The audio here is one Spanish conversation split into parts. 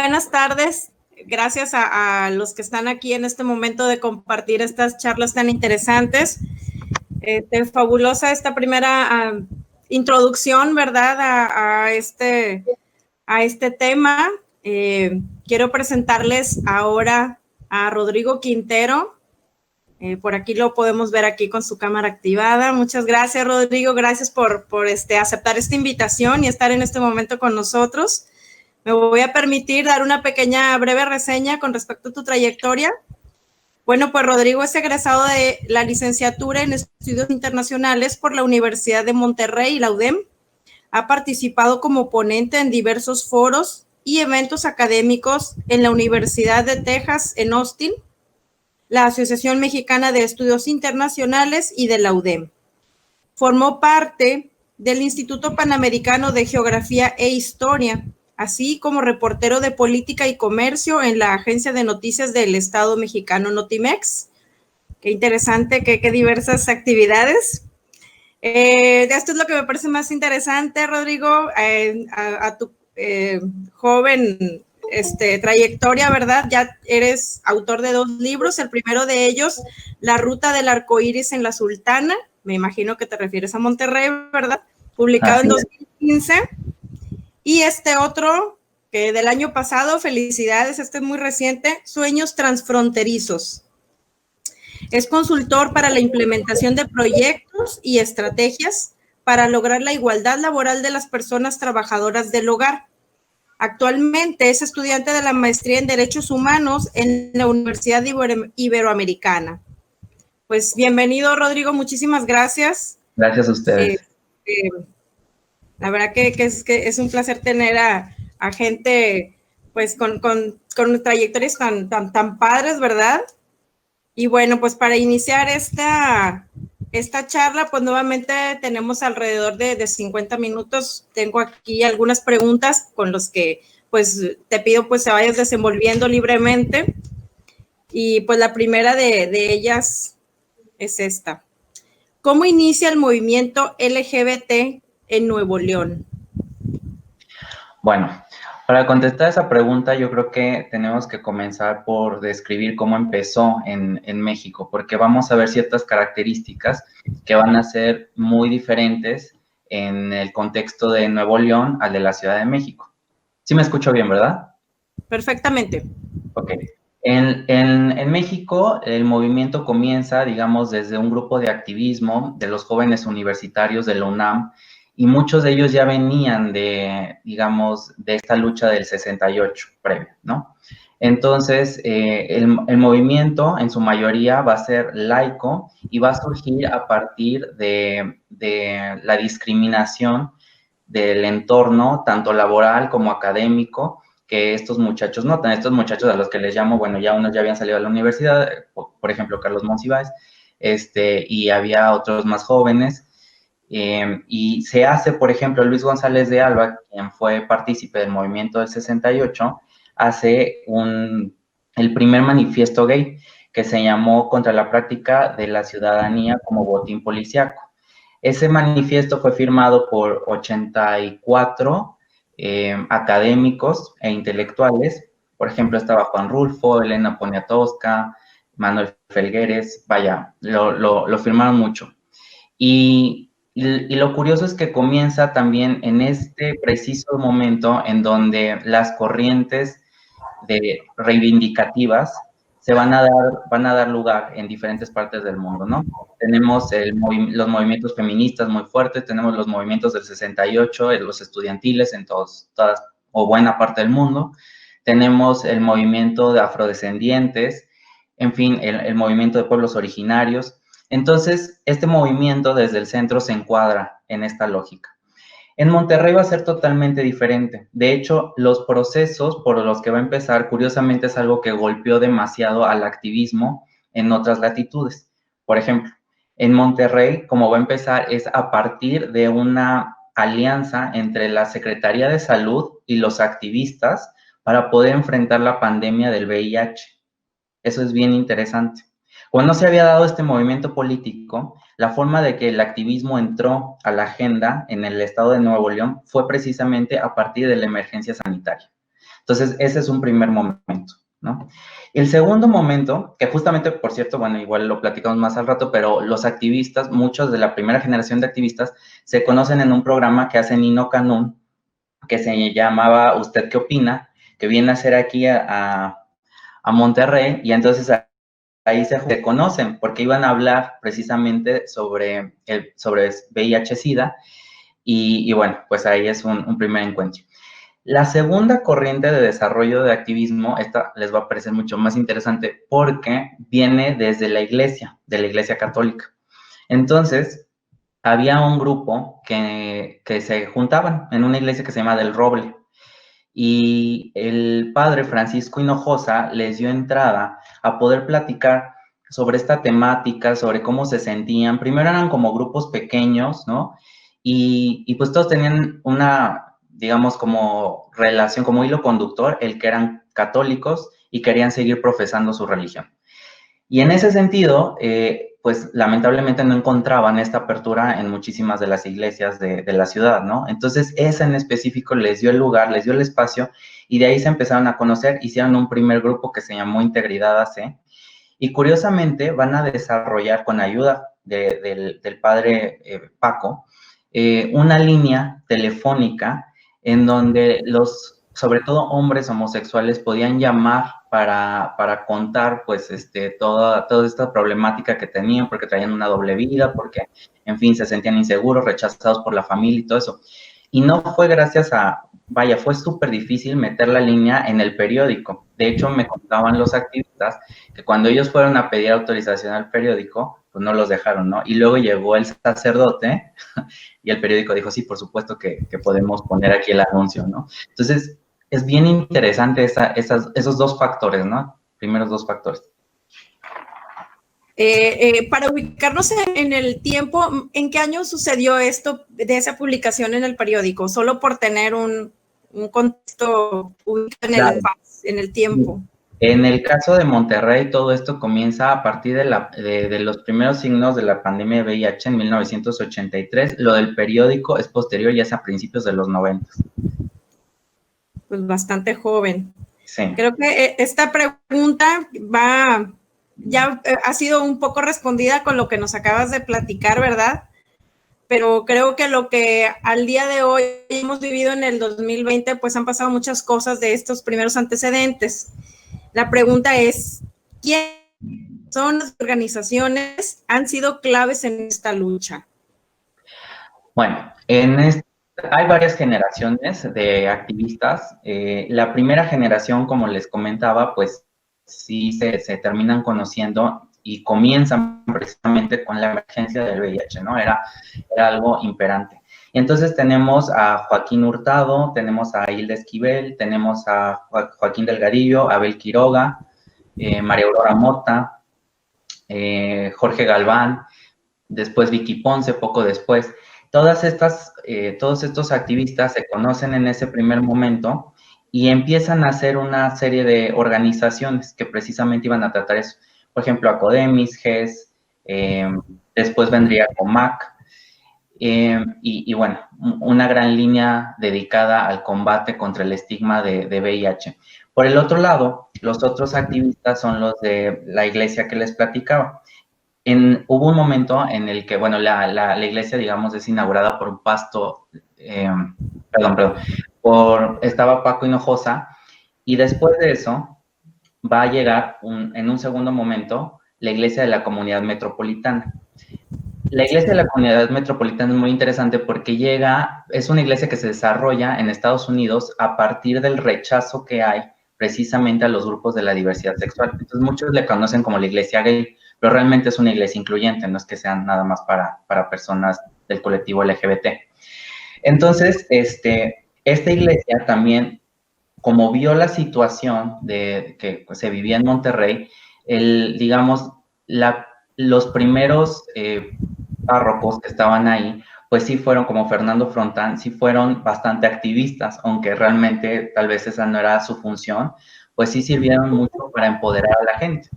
buenas tardes. Gracias a los que están aquí en este momento de compartir estas charlas tan interesantes. Fabulosa esta primera introducción, ¿verdad? A este tema. Quiero presentarles ahora a Rodrigo Quintero. Por aquí lo podemos ver aquí con su cámara activada. Muchas gracias, Rodrigo. Gracias por aceptar esta invitación y estar en este momento con nosotros. Me voy a permitir dar una pequeña breve reseña con respecto a tu trayectoria. Bueno, pues Rodrigo es egresado de la licenciatura en Estudios Internacionales por la Universidad de Monterrey, la UDEM. Ha participado como ponente en diversos foros y eventos académicos en la Universidad de Texas en Austin, la Asociación Mexicana de Estudios Internacionales y de la UDEM. Formó parte del Instituto Panamericano de Geografía e Historia, así como reportero de política y comercio en la agencia de noticias del Estado mexicano Notimex. Qué interesante, qué diversas actividades. Esto es lo que me parece más interesante, Rodrigo, a tu joven trayectoria, ¿verdad? Ya eres autor de 2 libros, el primero de ellos, La Ruta del Arcoíris en la Sultana, me imagino que te refieres a Monterrey, ¿verdad? Publicado en 2015. Y otro, que del año pasado, felicidades, es muy reciente, Sueños Transfronterizos. Es consultor para la implementación de proyectos y estrategias para lograr la igualdad laboral de las personas trabajadoras del hogar. Actualmente es estudiante de la maestría en Derechos Humanos en la Universidad Iberoamericana. Pues bienvenido, Rodrigo, muchísimas gracias. Gracias a ustedes. La verdad que es un placer tener a gente pues con trayectorias tan padres, ¿verdad? Y bueno, pues para iniciar esta charla, pues nuevamente tenemos alrededor de 50 minutos. Tengo aquí algunas preguntas con los que pues te pido pues se vayas desenvolviendo libremente. Y pues la primera de ellas es esta. ¿Cómo inicia el movimiento LGBT en Nuevo León? Bueno, para contestar esa pregunta, yo creo que tenemos que comenzar por describir cómo empezó en México, porque vamos a ver ciertas características que van a ser muy diferentes en el contexto de Nuevo León al de la Ciudad de México. ¿Sí me escucho bien, verdad? Perfectamente. Ok. En México, el movimiento comienza, digamos, desde un grupo de activismo de los jóvenes universitarios de la UNAM, y muchos de ellos ya venían de, digamos, de esta lucha del 68 previo, ¿no? Entonces, el movimiento en su mayoría va a ser laico y va a surgir a partir de la discriminación del entorno, tanto laboral como académico, que estos muchachos notan. Estos muchachos a los que les llamo, bueno, ya unos ya habían salido de la universidad, por ejemplo, Carlos Monsiváis, y había otros más jóvenes, y se hace, por ejemplo, Luis González de Alba, quien fue partícipe del movimiento del 68, hace el primer manifiesto gay, que se llamó Contra la práctica de la ciudadanía como botín policíaco. Ese manifiesto fue firmado por 84 académicos e intelectuales. Por ejemplo, estaba Juan Rulfo, Elena Poniatowska, Manuel Felgueres, vaya, lo firmaron mucho. Y lo curioso es que comienza también en este preciso momento en donde las corrientes reivindicativas se van a dar lugar en diferentes partes del mundo, ¿no? Tenemos los movimientos feministas muy fuertes, tenemos los movimientos del 68, los estudiantiles en todas o buena parte del mundo, tenemos el movimiento de afrodescendientes, en fin, el movimiento de pueblos originarios. Entonces, este movimiento desde el centro se encuadra en esta lógica. En Monterrey va a ser totalmente diferente. De hecho, los procesos por los que va a empezar, curiosamente, es algo que golpeó demasiado al activismo en otras latitudes. Por ejemplo, en Monterrey, como va a empezar, es a partir de una alianza entre la Secretaría de Salud y los activistas para poder enfrentar la pandemia del VIH. Eso es bien interesante. Cuando se había dado este movimiento político, la forma de que el activismo entró a la agenda en el estado de Nuevo León fue precisamente a partir de la emergencia sanitaria. Entonces, ese es un primer momento, ¿no? El segundo momento, que justamente, por cierto, bueno, igual lo platicamos más al rato, pero los activistas, muchos de la primera generación de activistas, se conocen en un programa que hace Nino Canún, que se llamaba ¿Usted qué opina?, que viene a ser aquí a Monterrey, y entonces ahí se conocen, porque iban a hablar precisamente sobre VIH-Sida, y bueno, pues ahí es un primer encuentro. La segunda corriente de desarrollo de activismo, esta les va a parecer mucho más interesante porque viene desde la iglesia, de la Iglesia Católica. Entonces, había un grupo que se juntaban en una iglesia que se llama Del Roble, y el padre Francisco Hinojosa les dio entrada a poder platicar sobre esta temática, sobre cómo se sentían. Primero eran como grupos pequeños, ¿no? Y pues todos tenían una, digamos, como relación, como hilo conductor, el que eran católicos y querían seguir profesando su religión. Y en ese sentido, pues lamentablemente no encontraban esta apertura en muchísimas de las iglesias de la ciudad, ¿no? Entonces, esa en específico les dio el lugar, les dio el espacio, y de ahí se empezaron a conocer, hicieron un primer grupo que se llamó Integridad AC, y curiosamente van a desarrollar, con ayuda del padre Paco, una línea telefónica en donde sobre todo hombres homosexuales, podían llamar para contar, pues, toda esta problemática que tenían, porque traían una doble vida, porque, en fin, se sentían inseguros, rechazados por la familia y todo eso. Y no fue gracias vaya, fue súper difícil meter la línea en el periódico. De hecho, me contaban los activistas que cuando ellos fueron a pedir autorización al periódico, pues no los dejaron, ¿no? Y luego llegó el sacerdote y el periódico dijo, sí, por supuesto que podemos poner aquí el anuncio, ¿no? Entonces, es bien interesante esos dos factores, ¿no? Primeros dos factores. Para ubicarnos en el tiempo, ¿en qué año sucedió esto de esa publicación en el periódico? Solo por tener un contexto en el tiempo. En el caso de Monterrey, todo esto comienza a partir de los primeros signos de la pandemia de VIH en 1983. Lo del periódico es posterior, ya es a principios de los 90. Pues bastante joven. Sí. Creo que esta pregunta ya ha sido un poco respondida con lo que nos acabas de platicar, ¿verdad? Pero creo que lo que al día de hoy hemos vivido en el 2020, pues han pasado muchas cosas de estos primeros antecedentes. La pregunta es, ¿quiénes son las organizaciones han sido claves en esta lucha? Bueno, hay varias generaciones de activistas. La primera generación, como les comentaba, pues sí se terminan conociendo y comienzan precisamente con la emergencia del VIH, ¿no? Era algo imperante. Y entonces tenemos a Joaquín Hurtado, tenemos a Hilda Esquivel, tenemos a Joaquín Delgadillo, Abel Quiroga, María Aurora Mota, Jorge Galván, después Vicky Ponce, poco después. Todos estos activistas se conocen en ese primer momento y empiezan a hacer una serie de organizaciones que precisamente iban a tratar eso. Por ejemplo, Acodemis, GES, después vendría COMAC, y bueno, una gran línea dedicada al combate contra el estigma de VIH. Por el otro lado, los otros activistas son los de la iglesia que les platicaba. Hubo un momento en el que, bueno, la iglesia, digamos, es inaugurada por un pasto, estaba Paco Hinojosa, y después de eso va a llegar en un segundo momento la iglesia de la Comunidad Metropolitana. La iglesia de la Comunidad Metropolitana es muy interesante porque es una iglesia que se desarrolla en Estados Unidos a partir del rechazo que hay precisamente a los grupos de la diversidad sexual. Entonces muchos le conocen como la iglesia gay, pero realmente es una iglesia incluyente, no es que sean nada más para personas del colectivo LGBT. Entonces, esta iglesia también, como vio la situación que se vivía en Monterrey, digamos, los primeros párrocos que estaban ahí, pues sí fueron, como Fernando Frontán, sí fueron bastante activistas, aunque realmente tal vez esa no era su función, pues sí sirvieron mucho para empoderar a la gente.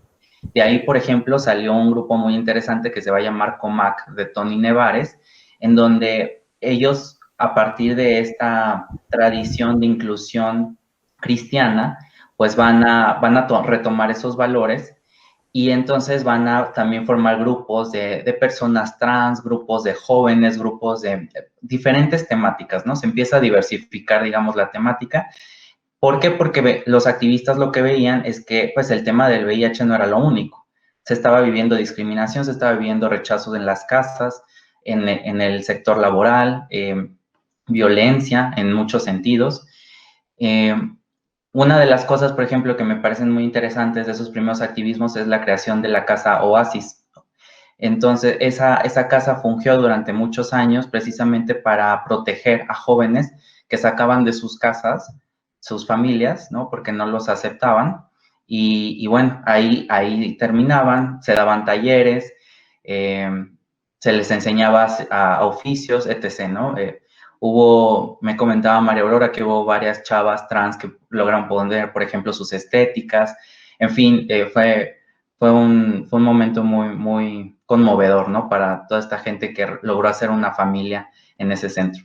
De ahí, por ejemplo, salió un grupo muy interesante que se va a llamar COMAC, de Tony Nevares, en donde ellos, a partir de esta tradición de inclusión cristiana, pues van a retomar esos valores y entonces van a también formar grupos de personas trans, grupos de jóvenes, grupos de diferentes temáticas, ¿no? Se empieza a diversificar, digamos, la temática. ¿Por qué? Porque los activistas lo que veían es que, pues, el tema del VIH no era lo único. Se estaba viviendo discriminación, se estaba viviendo rechazos en las casas, en el sector laboral, violencia en muchos sentidos. Una de las cosas, por ejemplo, que me parecen muy interesantes de esos primeros activismos es la creación de la Casa Oasis. Entonces, esa casa fungió durante muchos años precisamente para proteger a jóvenes que sacaban de sus casas, sus familias, ¿no? Porque no los aceptaban. Y bueno, ahí terminaban, se daban talleres, se les enseñaba a oficios, etc., ¿no? Me comentaba María Aurora que hubo varias chavas trans que lograron poner, por ejemplo, sus estéticas. En fin, fue un momento muy, muy conmovedor, ¿no? Para toda esta gente que logró hacer una familia en ese centro.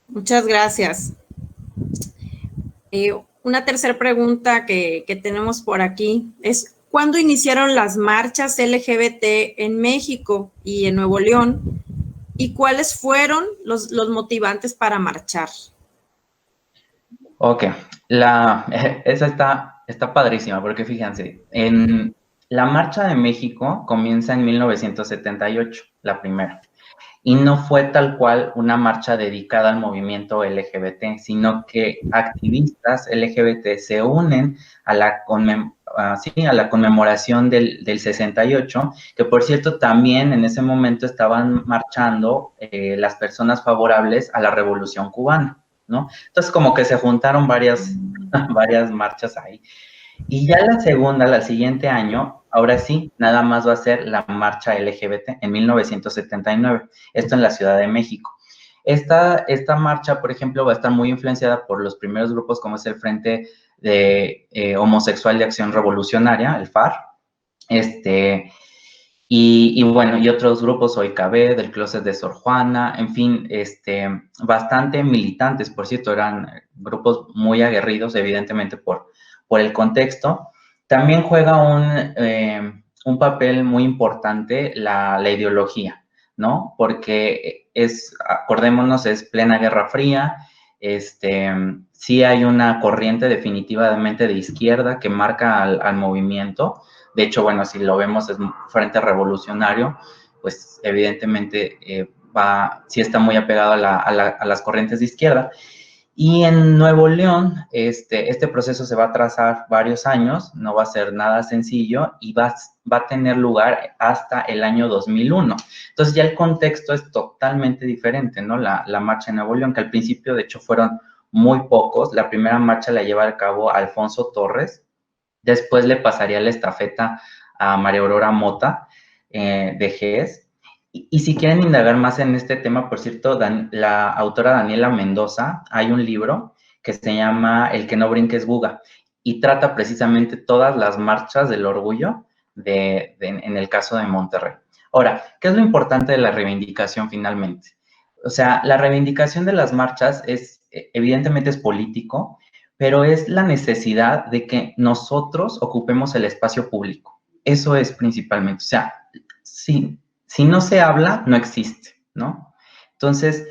Muchas gracias. Una tercera pregunta que tenemos por aquí es, ¿cuándo iniciaron las marchas LGBT en México y en Nuevo León? ¿Y cuáles fueron los motivantes para marchar? Ok, esa está padrísima, porque fíjense, la Marcha de México comienza en 1978, la primera, y no fue tal cual una marcha dedicada al movimiento LGBT, sino que activistas LGBT se unen a la conmemoración del 68, que por cierto también en ese momento estaban marchando las personas favorables a la Revolución Cubana, ¿no? Entonces como que se juntaron varias marchas ahí. Y ya la siguiente año, ahora sí, nada más va a ser la marcha LGBT en 1979, esto en la Ciudad de México. Esta marcha, por ejemplo, va a estar muy influenciada por los primeros grupos como es el Frente de Homosexual de Acción Revolucionaria, el FAR, y bueno, y otros grupos, OIKB, del Closet de Sor Juana, en fin, bastante militantes, por cierto, eran grupos muy aguerridos, evidentemente por el contexto. También juega un papel muy importante la ideología, ¿no? Porque acordémonos, es plena Guerra Fría, sí hay una corriente definitivamente de izquierda que marca al movimiento. De hecho, bueno, si lo vemos es Frente Revolucionario, pues evidentemente sí está muy apegado a las corrientes de izquierda. Y en Nuevo León, este proceso se va a trazar varios años, no va a ser nada sencillo y va a tener lugar hasta el año 2001. Entonces ya el contexto es totalmente diferente, ¿no? La marcha en Nuevo León, que al principio de hecho fueron muy pocos. La primera marcha la lleva a cabo Alfonso Torres, después le pasaría la estafeta a María Aurora Mota de GES. Y si quieren indagar más en este tema, por cierto, la autora Daniela Mendoza, hay un libro que se llama El que no brinque es Buga, y trata precisamente todas las marchas del orgullo en el caso de Monterrey. Ahora, ¿qué es lo importante de la reivindicación finalmente? O sea, la reivindicación de las marchas evidentemente es político, pero es la necesidad de que nosotros ocupemos el espacio público. Eso es principalmente. O sea, si no se habla, no existe, ¿no? Entonces,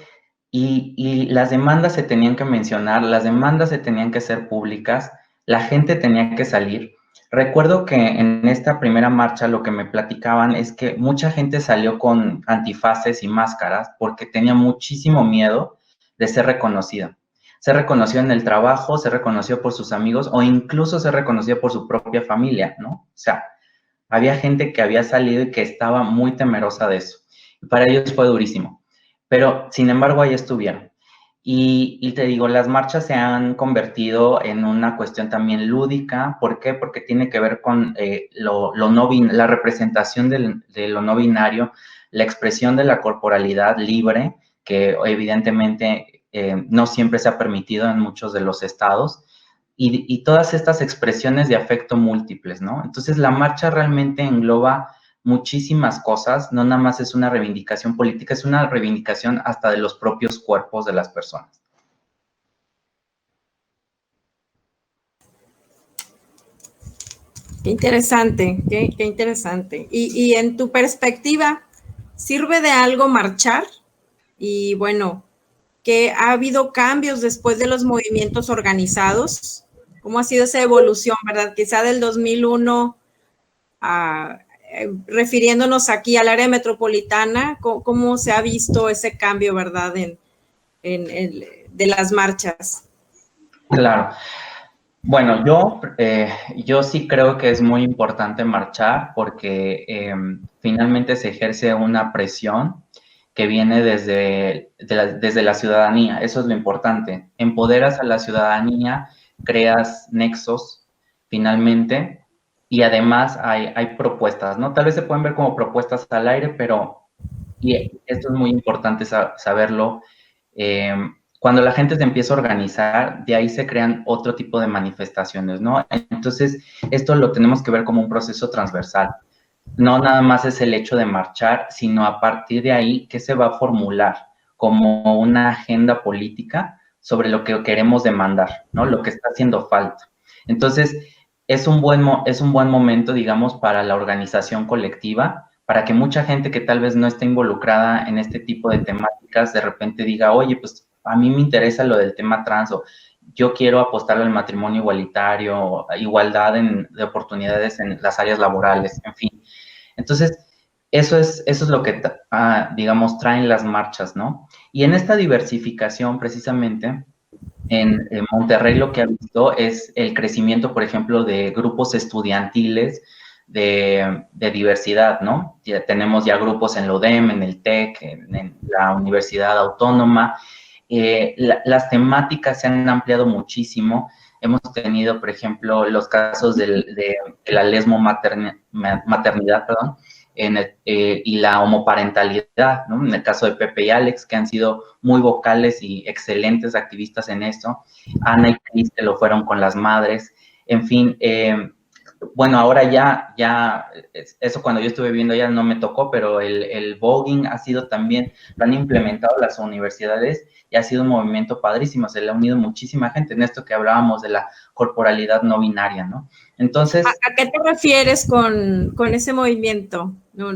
y las demandas se tenían que mencionar, las demandas se tenían que hacer públicas, la gente tenía que salir. Recuerdo que en esta primera marcha lo que me platicaban es que mucha gente salió con antifaces y máscaras porque tenía muchísimo miedo de ser reconocida. Se reconoció en el trabajo, se reconoció por sus amigos o incluso se reconoció por su propia familia, ¿no? O sea, había gente que había salido y que estaba muy temerosa de eso. Y para ellos fue durísimo. Pero, sin embargo, ahí estuvieron. Y te digo, las marchas se han convertido en una cuestión también lúdica. ¿Por qué? Porque tiene que ver con la representación de lo no binario, la expresión de la corporalidad libre, que evidentemente no siempre se ha permitido en muchos de los estados, y todas estas expresiones de afecto múltiples, ¿no? Entonces, la marcha realmente engloba muchísimas cosas, no nada más es una reivindicación política, es una reivindicación hasta de los propios cuerpos de las personas. Qué interesante, qué interesante. Y en tu perspectiva, ¿sirve de algo marchar? Y bueno, que ha habido cambios después de los movimientos organizados. ¿Cómo ha sido esa evolución, verdad? Quizá del 2001, refiriéndonos aquí al área metropolitana, ¿cómo se ha visto ese cambio, verdad, de las marchas? Claro. Bueno, yo sí creo que es muy importante marchar porque finalmente se ejerce una presión que viene desde la ciudadanía. Eso es lo importante. Empoderas a la ciudadanía, creas nexos finalmente y además hay propuestas, ¿no? Tal vez se pueden ver como propuestas al aire, pero y esto es muy importante saberlo. Cuando la gente se empieza a organizar, de ahí se crean otro tipo de manifestaciones, ¿no? Entonces, esto lo tenemos que ver como un proceso transversal. No nada más es el hecho de marchar, sino a partir de ahí, ¿qué se va a formular como una agenda política sobre lo que queremos demandar, ¿no? Lo que está haciendo falta. Entonces, es un buen momento, digamos, para la organización colectiva, para que mucha gente que tal vez no esté involucrada en este tipo de temáticas, de repente diga, oye, pues a mí me interesa lo del tema trans, o yo quiero apostar al matrimonio igualitario, igualdad de oportunidades en las áreas laborales, en fin. Entonces, eso es lo que, digamos, traen las marchas, ¿no? Y en esta diversificación, precisamente, en Monterrey lo que ha visto es el crecimiento, por ejemplo, de grupos estudiantiles de diversidad, ¿no? Tenemos ya grupos en la UDEM, en el TEC, en la Universidad Autónoma. Las temáticas se han ampliado muchísimo. Hemos tenido, por ejemplo, los casos de la lesmo-maternidad, perdón, y la homoparentalidad, ¿no? En el caso de Pepe y Alex, que han sido muy vocales y excelentes activistas en esto. Ana y Cris, que lo fueron con las madres. En fin, bueno, ahora ya, eso cuando yo estuve viendo ya no me tocó, pero el voguing ha sido también, lo han implementado las universidades y ha sido un movimiento padrísimo, se le ha unido muchísima gente en esto que hablábamos de la corporalidad no binaria, ¿no? Entonces... ¿A qué te refieres con ese movimiento? No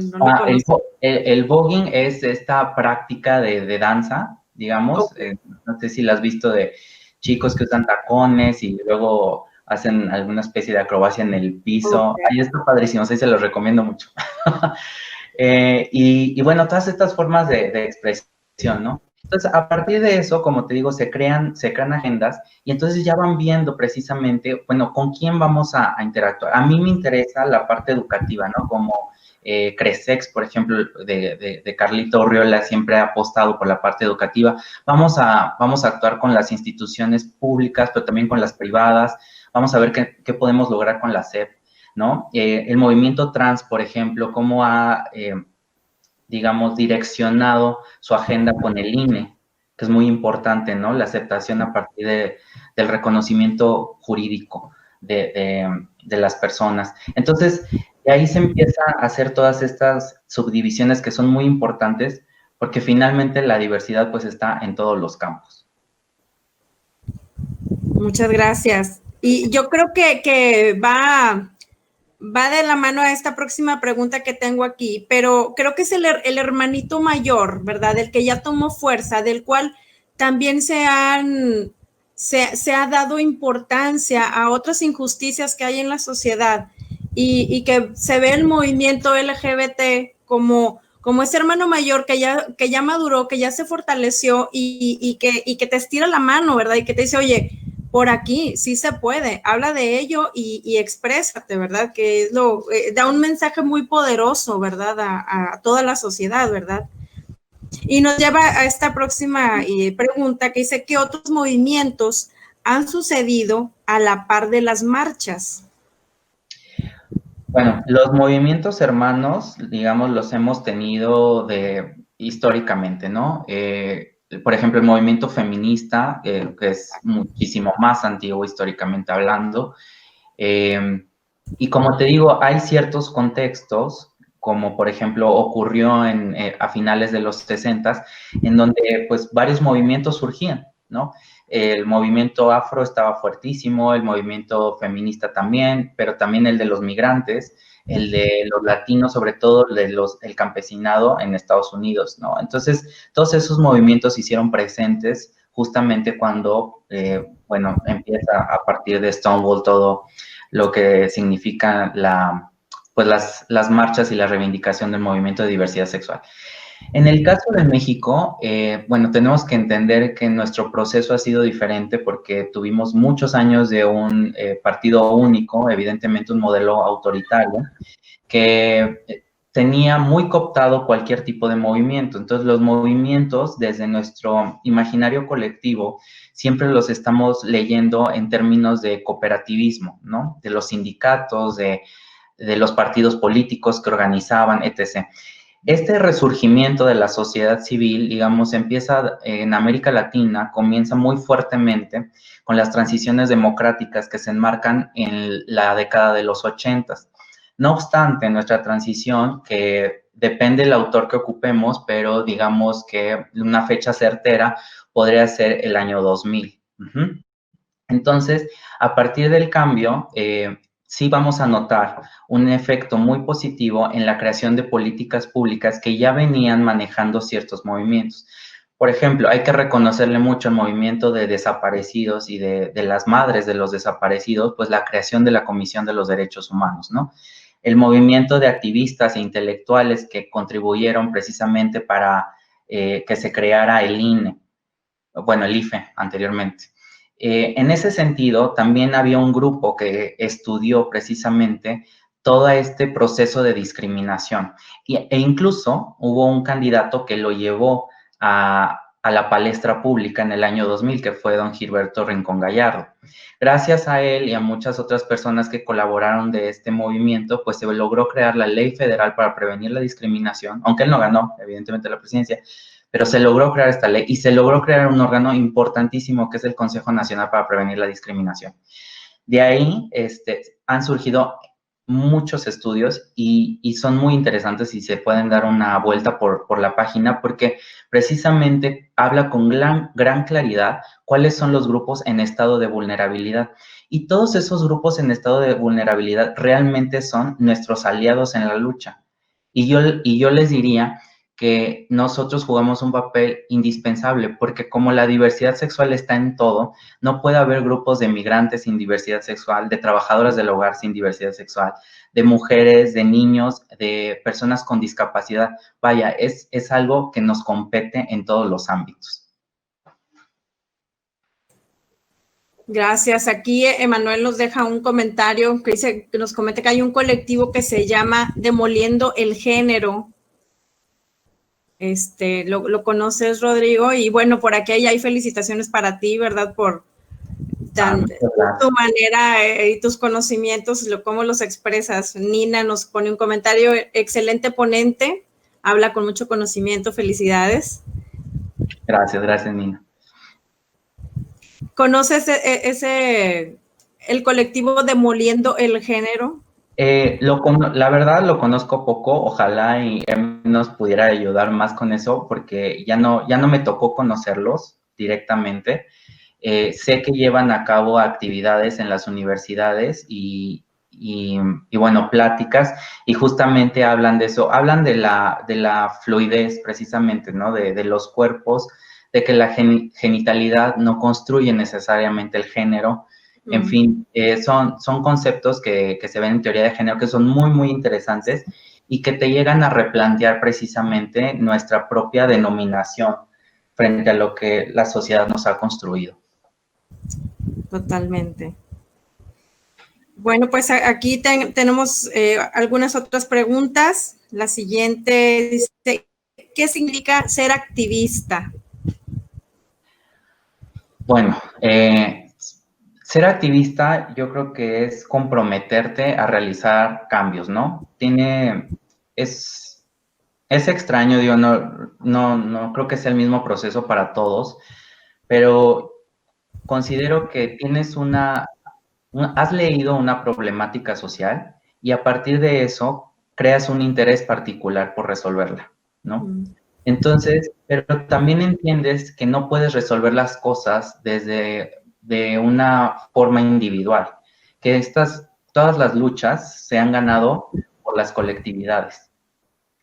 el voguing es esta práctica de danza, digamos, okay. No sé si la has visto, de chicos que usan tacones y luego hacen alguna especie de acrobacia en el piso. Okay. Ahí está padrísimo, ahí se los recomiendo mucho. Y bueno, todas estas formas de expresión, ¿no? Entonces, a partir de eso, como te digo, se crean agendas y entonces ya van viendo precisamente, bueno, con quién vamos a interactuar. A mí me interesa la parte educativa, ¿no? Como Cresex, por ejemplo, de Carlito Urriola, siempre ha apostado por la parte educativa. Vamos a actuar con las instituciones públicas, pero también con las privadas. Vamos a ver qué podemos lograr con la SEP, ¿no? El movimiento trans, por ejemplo, cómo ha, digamos, direccionado su agenda con el INE, que es muy importante, ¿no? La aceptación a partir del reconocimiento jurídico de las personas. Entonces, de ahí se empieza a hacer todas estas subdivisiones que son muy importantes, porque finalmente la diversidad pues está en todos los campos. Muchas gracias. Y yo creo que va de la mano a esta próxima pregunta que tengo aquí, pero creo que es el hermanito mayor, ¿verdad? El que ya tomó fuerza, del cual también se ha dado importancia a otras injusticias que hay en la sociedad y que se ve el movimiento LGBT como ese hermano mayor que ya maduró, que ya se fortaleció y que te estira la mano, ¿verdad? Y que te dice, oye, por aquí sí se puede, habla de ello y exprésate, ¿verdad? Que es da un mensaje muy poderoso, ¿verdad? A toda la sociedad, ¿verdad? Y nos lleva a esta próxima pregunta que dice, ¿qué otros movimientos han sucedido a la par de las marchas? Bueno, los movimientos hermanos, digamos, los hemos tenido históricamente, ¿no? Por ejemplo, el movimiento feminista, que es muchísimo más antiguo históricamente hablando. Y como te digo, hay ciertos contextos como por ejemplo ocurrió a finales de los 60, en donde pues varios movimientos surgían, ¿no? El movimiento afro estaba fuertísimo, el movimiento feminista también, pero también el de los migrantes, el de los latinos, sobre todo el campesinado en Estados Unidos, ¿no? Entonces, todos esos movimientos se hicieron presentes justamente cuando, bueno, empieza a partir de Stonewall todo lo que significa pues las marchas y la reivindicación del movimiento de diversidad sexual. En el caso de México, bueno, tenemos que entender que nuestro proceso ha sido diferente porque tuvimos muchos años de un partido único, evidentemente un modelo autoritario, que tenía muy cooptado cualquier tipo de movimiento. Entonces, los movimientos, desde nuestro imaginario colectivo, siempre los estamos leyendo en términos de cooperativismo, ¿no? De los sindicatos, de los partidos políticos que organizaban, etc. Este resurgimiento de la sociedad civil, digamos, empieza en América Latina, comienza muy fuertemente con las transiciones democráticas que se enmarcan en la década de los 80. No obstante, nuestra transición, que depende del autor que ocupemos, pero digamos que una fecha certera podría ser el año 2000. Entonces, a partir del cambio, sí vamos a notar un efecto muy positivo en la creación de políticas públicas que ya venían manejando ciertos movimientos. Por ejemplo, hay que reconocerle mucho al movimiento de desaparecidos y de las madres de los desaparecidos, pues la creación de la Comisión de los Derechos Humanos, ¿no? El movimiento de activistas e intelectuales que contribuyeron precisamente para que se creara el INE, bueno, el IFE anteriormente. En ese sentido, también había un grupo que estudió precisamente todo este proceso de discriminación e incluso hubo un candidato que lo llevó a la palestra pública en el año 2000, que fue don Gilberto Rincón Gallardo. Gracias a él y a muchas otras personas que colaboraron de este movimiento, pues se logró crear la Ley Federal para Prevenir la Discriminación, aunque él no ganó, evidentemente, la presidencia, pero se logró crear esta ley y se logró crear un órgano importantísimo que es el Consejo Nacional para Prevenir la Discriminación. De ahí han surgido muchos estudios y son muy interesantes y se pueden dar una vuelta por la página porque precisamente habla con gran claridad cuáles son los grupos en estado de vulnerabilidad. Y todos esos grupos en estado de vulnerabilidad realmente son nuestros aliados en la lucha. Y yo les diría que nosotros jugamos un papel indispensable, porque como la diversidad sexual está en todo, no puede haber grupos de migrantes sin diversidad sexual, de trabajadoras del hogar sin diversidad sexual, de mujeres, de niños, de personas con discapacidad. Vaya, es algo que nos compete en todos los ámbitos. Gracias. Aquí Emanuel nos deja un comentario que nos comenta que hay un colectivo que se llama Demoliendo el Género. Lo conoces, Rodrigo, y bueno, por aquí hay felicitaciones para ti, ¿verdad? Por tu manera y tus conocimientos, cómo los expresas. Nina nos pone un comentario: excelente ponente, habla con mucho conocimiento, felicidades. Gracias, Nina. ¿Conoces el colectivo Demoliendo el Género? La verdad lo conozco poco, ojalá y nos pudiera ayudar más con eso, porque ya no me tocó conocerlos directamente. Sé que llevan a cabo actividades en las universidades y bueno, pláticas, y justamente hablan de eso, hablan de la fluidez precisamente, ¿no? De los cuerpos, de que la genitalidad no construye necesariamente el género. En fin, son conceptos que se ven en teoría de género que son muy, muy interesantes y que te llegan a replantear precisamente nuestra propia denominación frente a lo que la sociedad nos ha construido. Totalmente. Bueno, pues aquí tenemos algunas otras preguntas. La siguiente dice: ¿qué significa ser activista? Bueno, ser activista yo creo que es comprometerte a realizar cambios, ¿no? Es extraño, digo, no creo que sea el mismo proceso para todos, pero considero que has leído una problemática social y a partir de eso creas un interés particular por resolverla, ¿no? Entonces, pero también entiendes que no puedes resolver las cosas desde de una forma individual, que todas las luchas se han ganado por las colectividades.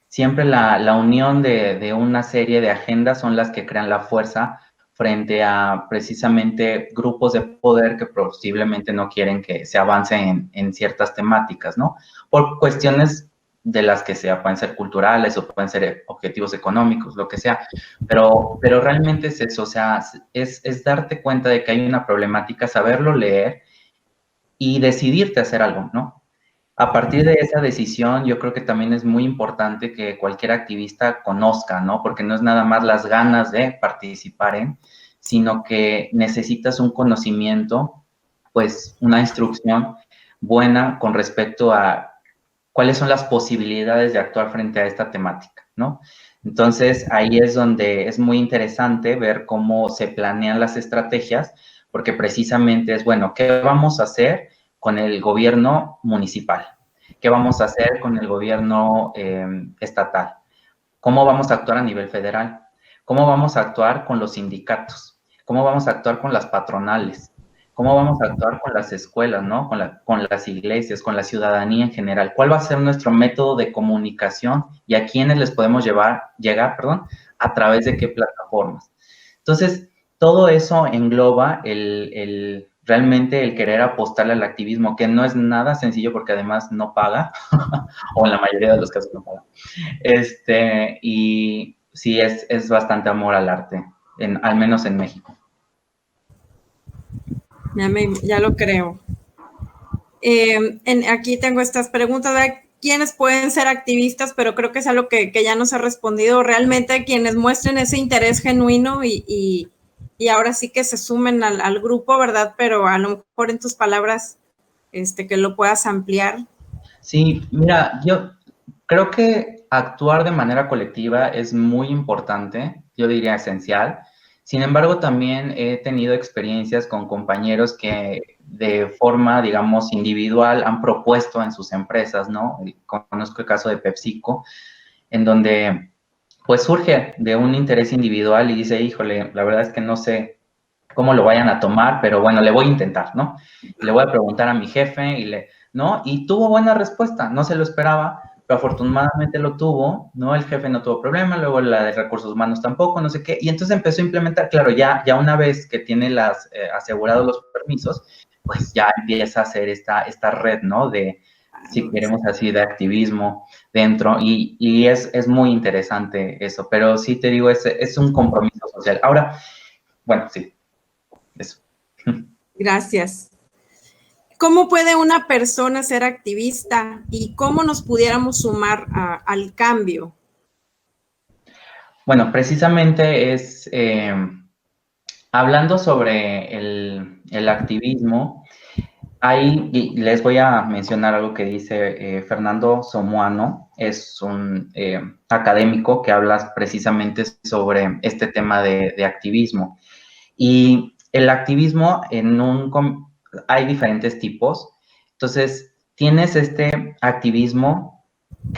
Siempre la unión de una serie de agendas son las que crean la fuerza frente a precisamente grupos de poder que posiblemente no quieren que se avance en ciertas temáticas, ¿no? Por cuestiones de las que sea, pueden ser culturales o pueden ser objetivos económicos, lo que sea, pero realmente es eso, o sea, es darte cuenta de que hay una problemática, saberlo leer y decidirte a hacer algo, ¿no? A partir de esa decisión, yo creo que también es muy importante que cualquier activista conozca, ¿no? Porque no es nada más las ganas de participar sino que necesitas un conocimiento, pues una instrucción buena con respecto a cuáles son las posibilidades de actuar frente a esta temática, ¿no? Entonces, ahí es donde es muy interesante ver cómo se planean las estrategias, porque precisamente es, bueno, ¿qué vamos a hacer con el gobierno municipal? ¿Qué vamos a hacer con el gobierno estatal? ¿Cómo vamos a actuar a nivel federal? ¿Cómo vamos a actuar con los sindicatos? ¿Cómo vamos a actuar con las patronales? ¿Cómo vamos a actuar con las escuelas, ¿no? Con las iglesias, con la ciudadanía en general? ¿Cuál va a ser nuestro método de comunicación y a quiénes les podemos llegar, a través de qué plataformas? Entonces, todo eso engloba realmente el querer apostarle al activismo, que no es nada sencillo porque además no paga, o en la mayoría de los casos no paga. Y sí, es bastante amor al arte, al menos en México. Ya lo creo. Aquí tengo estas preguntas de quiénes pueden ser activistas, pero creo que es algo que ya nos ha respondido. Realmente quienes muestren ese interés genuino y ahora sí que se sumen al grupo, ¿verdad? Pero a lo mejor en tus palabras, que lo puedas ampliar. Sí, mira, yo creo que actuar de manera colectiva es muy importante, yo diría esencial. Sin embargo, también he tenido experiencias con compañeros que de forma, digamos, individual han propuesto en sus empresas, ¿no? Conozco el caso de PepsiCo, en donde pues surge de un interés individual y dice, híjole, la verdad es que no sé cómo lo vayan a tomar, pero bueno, le voy a intentar, ¿no? Le voy a preguntar a mi jefe ¿no? Y tuvo buena respuesta, no se lo esperaba, pero afortunadamente lo tuvo, ¿no? El jefe no tuvo problema, luego la de recursos humanos tampoco, no sé qué, y entonces empezó a implementar, claro, ya una vez que tiene asegurados los permisos, pues ya empieza a hacer esta red, ¿no? Si queremos así, de activismo dentro, y es muy interesante eso, pero sí te digo, es un compromiso social. Ahora, bueno, sí, eso. Gracias. ¿Cómo puede una persona ser activista y cómo nos pudiéramos sumar al cambio? Bueno, precisamente hablando sobre el activismo, y les voy a mencionar algo que dice Fernando Somoano, es un académico que habla precisamente sobre este tema de activismo. Y el activismo hay diferentes tipos. Entonces, tienes este activismo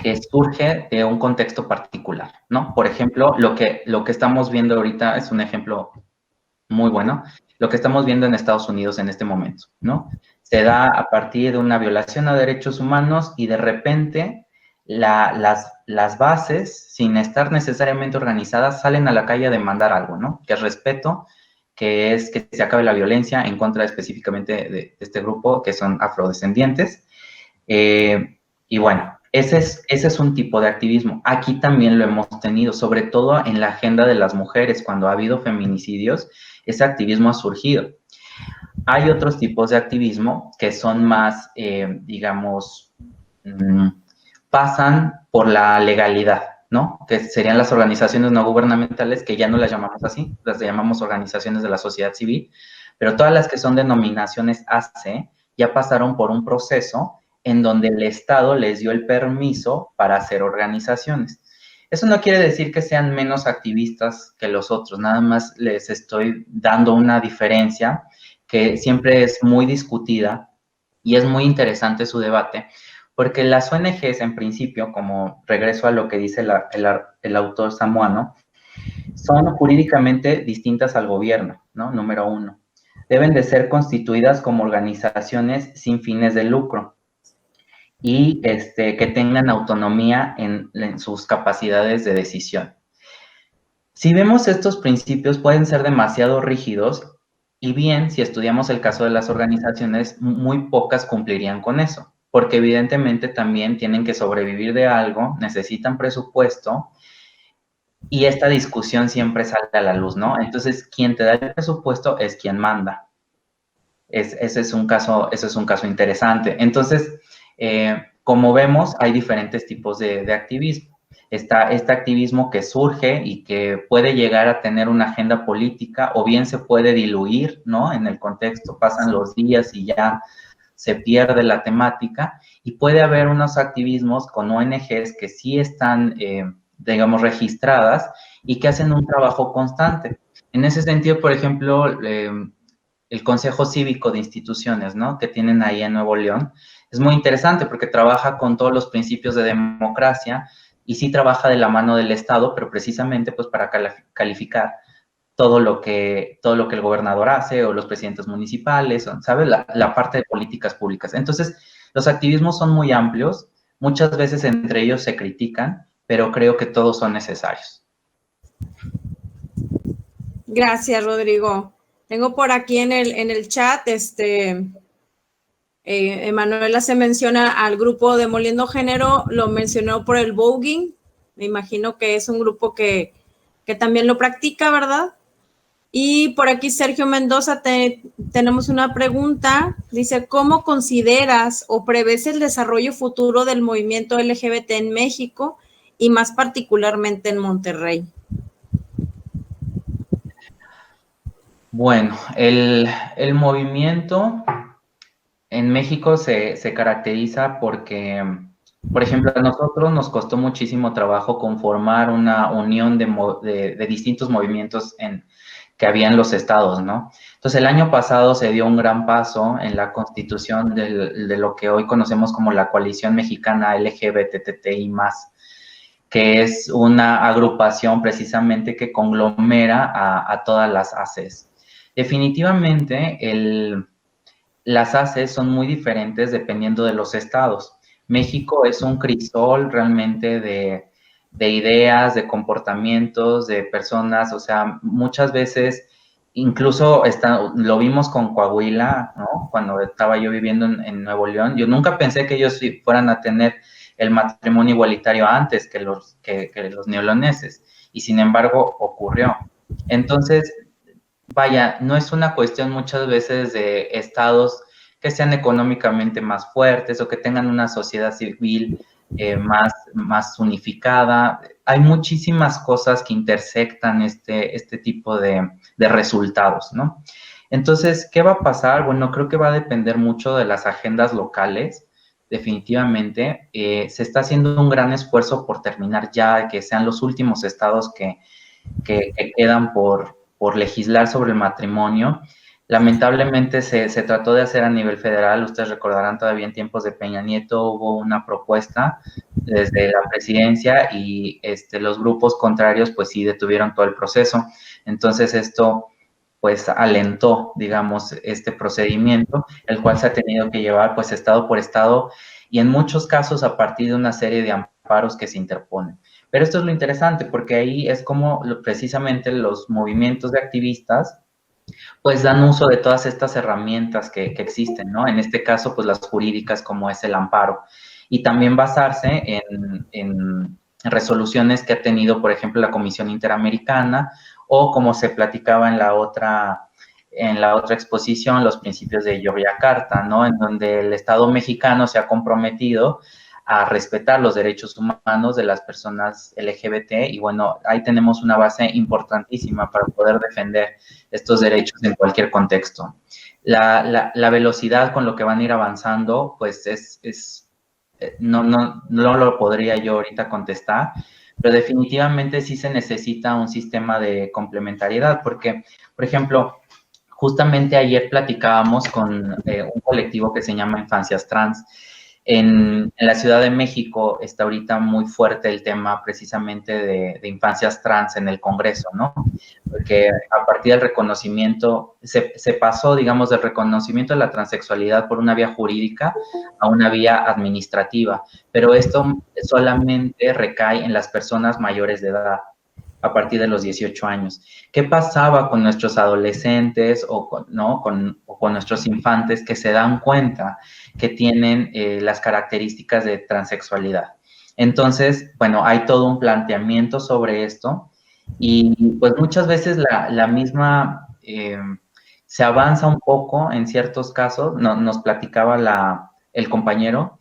que surge de un contexto particular, ¿no? Por ejemplo, lo que estamos viendo ahorita es un ejemplo muy bueno, lo que estamos viendo en Estados Unidos en este momento, ¿no? Se da a partir de una violación a derechos humanos y de repente las bases, sin estar necesariamente organizadas, salen a la calle a demandar algo, ¿no? Que es respeto, que es que se acabe la violencia en contra específicamente de este grupo, que son afrodescendientes. Y bueno, ese es un tipo de activismo. Aquí también lo hemos tenido, sobre todo en la agenda de las mujeres, cuando ha habido feminicidios, ese activismo ha surgido. Hay otros tipos de activismo que son más, digamos, pasan por la legalidad, ¿no? Que serían las organizaciones no gubernamentales, que ya no las llamamos así, las llamamos organizaciones de la sociedad civil, pero todas las que son denominaciones AC ya pasaron por un proceso en donde el Estado les dio el permiso para hacer organizaciones. Eso no quiere decir que sean menos activistas que los otros, nada más les estoy dando una diferencia que siempre es muy discutida y es muy interesante su debate, porque las ONGs en principio, como regreso a lo que dice el autor samoano, son jurídicamente distintas al gobierno, ¿no? Número uno. Deben de ser constituidas como organizaciones sin fines de lucro y que tengan autonomía en sus capacidades de decisión. Si vemos estos principios, pueden ser demasiado rígidos y bien, si estudiamos el caso de las organizaciones, muy pocas cumplirían con eso, porque evidentemente también tienen que sobrevivir de algo, necesitan presupuesto y esta discusión siempre sale a la luz, ¿no? Entonces, quien te da el presupuesto es quien manda. Ese es un caso interesante. Entonces, como vemos, hay diferentes tipos de activismo. Está este activismo que surge y que puede llegar a tener una agenda política o bien se puede diluir, ¿no? En el contexto, pasan los días y ya se pierde la temática y puede haber unos activismos con ONGs que sí están, digamos, registradas y que hacen un trabajo constante. En ese sentido, por ejemplo, el Consejo Cívico de Instituciones, ¿no? Que tienen ahí en Nuevo León, es muy interesante porque trabaja con todos los principios de democracia y sí trabaja de la mano del Estado, pero precisamente pues para calificar todo lo que el gobernador hace o los presidentes municipales, ¿sabes? La parte de políticas públicas. Entonces, los activismos son muy amplios, muchas veces entre ellos se critican, pero creo que todos son necesarios. Gracias, Rodrigo. Tengo por aquí en el chat, Emanuela se menciona al grupo Demoliendo Género, lo mencionó por el voguing, me imagino que es un grupo que también lo practica, ¿verdad? Y por aquí Sergio Mendoza, tenemos una pregunta, dice, ¿cómo consideras o prevés el desarrollo futuro del movimiento LGBT en México y más particularmente en Monterrey? Bueno, el movimiento en México se caracteriza porque, por ejemplo, a nosotros nos costó muchísimo trabajo conformar una unión de distintos movimientos que había en los estados, ¿no? Entonces, el año pasado se dio un gran paso en la constitución de lo que hoy conocemos como la Coalición Mexicana LGBTTI+, que es una agrupación precisamente que conglomera a todas las ACES. Definitivamente, las ACES son muy diferentes dependiendo de los estados. México es un crisol realmente de ideas, de comportamientos, de personas, o sea, muchas veces, incluso lo vimos con Coahuila, ¿no? Cuando estaba yo viviendo en Nuevo León, yo nunca pensé que ellos fueran a tener el matrimonio igualitario antes que los neoloneses, y sin embargo ocurrió. Entonces, vaya, no es una cuestión muchas veces de estados que sean económicamente más fuertes o que tengan una sociedad civil más unificada. Hay muchísimas cosas que intersectan este tipo de resultados, ¿no? Entonces, ¿qué va a pasar? Bueno, creo que va a depender mucho de las agendas locales. Definitivamente, se está haciendo un gran esfuerzo por terminar ya, que sean los últimos estados que quedan por legislar sobre el matrimonio. Lamentablemente se trató de hacer a nivel federal. Ustedes recordarán todavía en tiempos de Peña Nieto hubo una propuesta desde la presidencia y los grupos contrarios pues sí detuvieron todo el proceso. Entonces esto pues alentó, digamos, este procedimiento, el cual se ha tenido que llevar pues estado por estado y en muchos casos a partir de una serie de amparos que se interponen. Pero esto es lo interesante porque ahí es como precisamente los movimientos de activistas pues dan uso de todas estas herramientas que existen, ¿no? En este caso, pues las jurídicas como es el amparo. Y también basarse en resoluciones que ha tenido, por ejemplo, la Comisión Interamericana o como se platicaba en la otra exposición, los principios de Yogyakarta, ¿no? En donde el Estado mexicano se ha comprometido a respetar los derechos humanos de las personas LGBT y bueno, ahí tenemos una base importantísima para poder defender estos derechos en cualquier contexto. La velocidad con lo que van a ir avanzando, pues no lo podría yo ahorita contestar, pero definitivamente sí se necesita un sistema de complementariedad, porque, por ejemplo, justamente ayer platicábamos con un colectivo que se llama Infancias Trans, En la Ciudad de México está ahorita muy fuerte el tema precisamente de infancias trans en el Congreso, ¿no? Porque a partir del reconocimiento, se pasó, digamos, del reconocimiento de la transexualidad por una vía jurídica a una vía administrativa, pero esto solamente recae en las personas mayores de edad, a partir de los 18 años. ¿Qué pasaba con nuestros adolescentes o con nuestros infantes que se dan cuenta que tienen las características de transexualidad? Entonces, bueno, hay todo un planteamiento sobre esto y pues muchas veces la misma se avanza un poco en ciertos casos. Nos platicaba el compañero,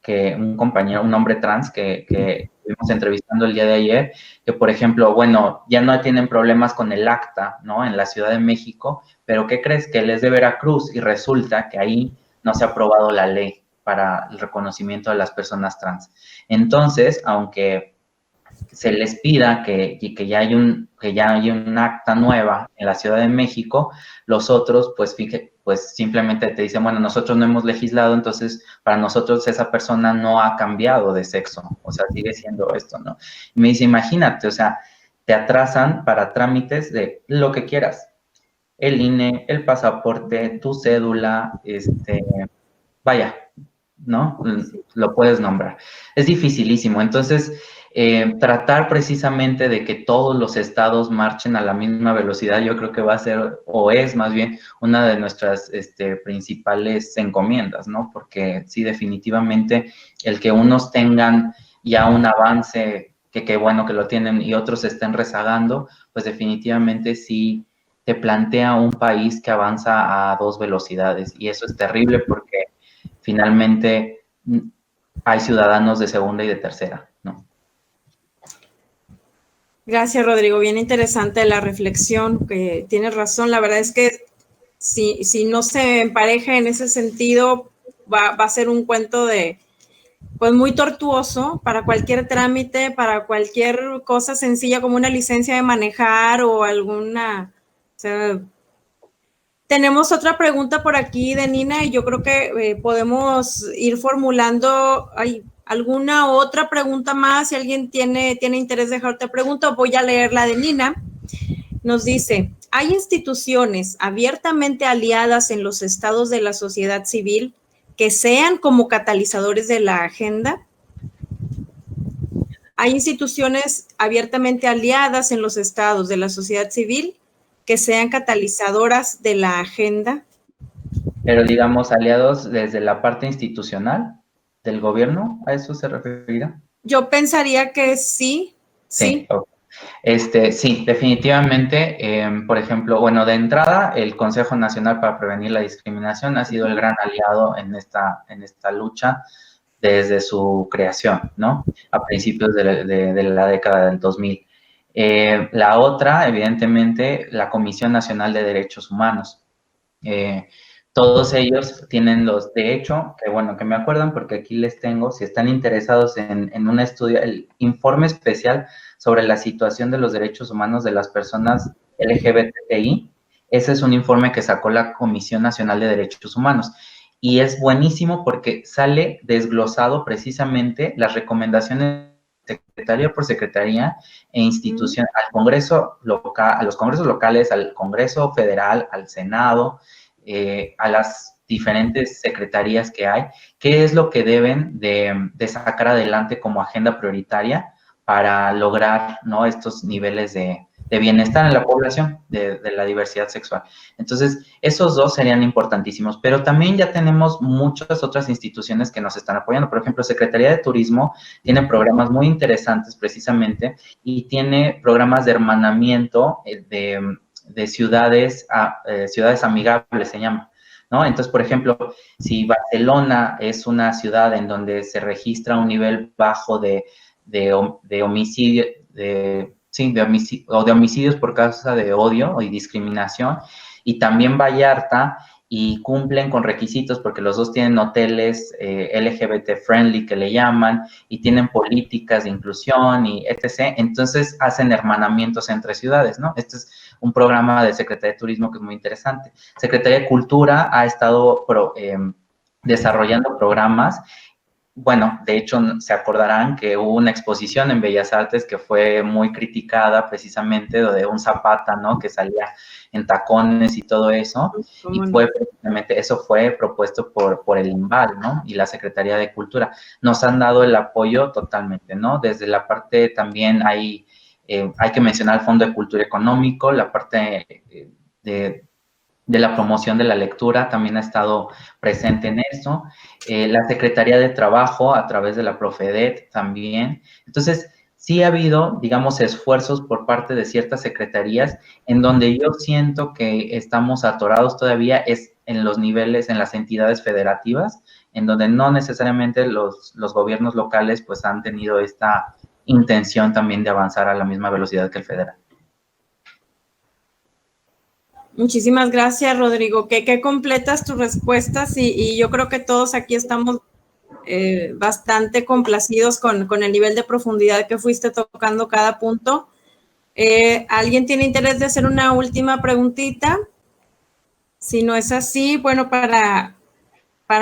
un hombre trans que estuvimos entrevistando el día de ayer, que por ejemplo, bueno, ya no tienen problemas con el acta, ¿no? En la Ciudad de México, pero ¿qué crees? Que él es de Veracruz y resulta que ahí no se ha aprobado la ley para el reconocimiento de las personas trans. Entonces, aunque se les pida que ya hay un acta nueva en la Ciudad de México, los otros, pues simplemente te dicen, bueno, nosotros no hemos legislado, entonces para nosotros esa persona no ha cambiado de sexo, o sea, sigue siendo esto, ¿no? Y me dice, imagínate, o sea, te atrasan para trámites de lo que quieras, el INE, el pasaporte, tu cédula, vaya, ¿no? Lo puedes nombrar. Es dificilísimo. Entonces, tratar precisamente de que todos los estados marchen a la misma velocidad, yo creo que va a ser, o es más bien, una de nuestras principales encomiendas, ¿no? Porque sí, definitivamente, el que unos tengan ya un avance, que qué bueno que lo tienen, y otros estén rezagando, pues definitivamente sí te plantea un país que avanza a dos velocidades, y eso es terrible porque finalmente hay ciudadanos de segunda y de tercera, ¿no? Gracias, Rodrigo. Bien interesante la reflexión, que tienes razón. La verdad es que si no se empareja en ese sentido, va a ser un cuento pues muy tortuoso para cualquier trámite, para cualquier cosa sencilla como una licencia de manejar o alguna... O sea, tenemos otra pregunta por aquí de Nina y yo creo que podemos ir formulando alguna otra pregunta más. Si alguien tiene interés de dejar otra pregunta, voy a leer la de Nina. Nos dice, ¿hay instituciones abiertamente aliadas en los estados de la sociedad civil que sean como catalizadores de la agenda? ¿Hay instituciones abiertamente aliadas en los estados de la sociedad civil que sean catalizadoras de la agenda? Pero digamos, aliados desde la parte institucional del gobierno, ¿a eso se referirá? Yo pensaría que sí. Sí. Okay. Sí, definitivamente. Por ejemplo, bueno, de entrada, el Consejo Nacional para Prevenir la Discriminación ha sido el gran aliado en esta lucha desde su creación, ¿no? A principios de la década del 2000. La otra, evidentemente, la Comisión Nacional de Derechos Humanos. Todos ellos tienen de hecho, que bueno, que me acuerdan porque aquí les tengo, si están interesados en un estudio, el informe especial sobre la situación de los derechos humanos de las personas LGBTI, ese es un informe que sacó la Comisión Nacional de Derechos Humanos. Y es buenísimo porque sale desglosado precisamente las recomendaciones secretaría por secretaría e institución, al Congreso local, a los congresos locales, al Congreso Federal, al Senado, a las diferentes secretarías que hay, qué es lo que deben de sacar adelante como agenda prioritaria para lograr, ¿no?, estos niveles de bienestar en la población, de la diversidad sexual. Entonces, esos dos serían importantísimos, pero también ya tenemos muchas otras instituciones que nos están apoyando. Por ejemplo, Secretaría de Turismo tiene programas muy interesantes precisamente y tiene programas de hermanamiento de ciudades amigables, se llama, ¿no? Entonces, por ejemplo, si Barcelona es una ciudad en donde se registra un nivel bajo de homicidio, de homicidios por causa de odio y discriminación, y también Vallarta, y cumplen con requisitos porque los dos tienen hoteles LGBT friendly que le llaman, y tienen políticas de inclusión y etc. Entonces hacen hermanamientos entre ciudades, ¿no? Este es un programa de Secretaría de Turismo que es muy interesante. Secretaría de Cultura ha estado desarrollando programas bueno, de hecho, se acordarán que hubo una exposición en Bellas Artes que fue muy criticada precisamente de un Zapata, ¿no? Que salía en tacones y todo eso, y fue precisamente, eso fue propuesto por el INVAL, ¿no? Y la Secretaría de Cultura. Nos han dado el apoyo totalmente, ¿no? Desde la parte también hay que mencionar el Fondo de Cultura Económico, la parte de la promoción de la lectura también ha estado presente en eso, la Secretaría de Trabajo a través de la Profedet también. Entonces, sí ha habido, digamos, esfuerzos por parte de ciertas secretarías en donde yo siento que estamos atorados todavía es en los niveles, en las entidades federativas, en donde no necesariamente los gobiernos locales pues han tenido esta intención también de avanzar a la misma velocidad que el federal. Muchísimas gracias, Rodrigo. Que completas tus respuestas y yo creo que todos aquí estamos bastante complacidos con el nivel de profundidad que fuiste tocando cada punto. ¿Alguien tiene interés de hacer una última preguntita? Si no es así, bueno, para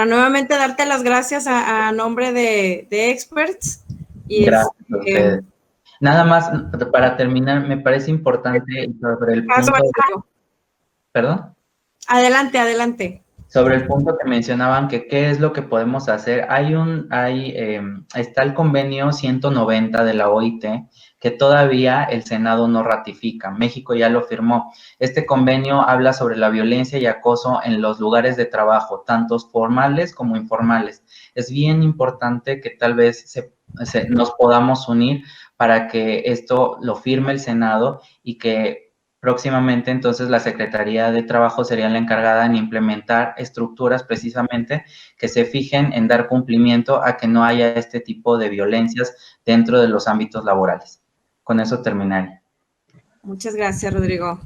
nuevamente darte las gracias a nombre de Experts. Y gracias a ustedes. Nada más, para terminar, me parece importante sobre el punto... ¿Perdón? Adelante, adelante. Sobre el punto que mencionaban, que qué es lo que podemos hacer. Está el convenio 190 de la OIT, que todavía el Senado no ratifica. México ya lo firmó. Este convenio habla sobre la violencia y acoso en los lugares de trabajo, tanto formales como informales. Es bien importante que tal vez nos podamos unir para que esto lo firme el Senado y que próximamente, entonces, la Secretaría de Trabajo sería la encargada en implementar estructuras precisamente que se fijen en dar cumplimiento a que no haya este tipo de violencias dentro de los ámbitos laborales. Con eso terminaré. Muchas gracias, Rodrigo.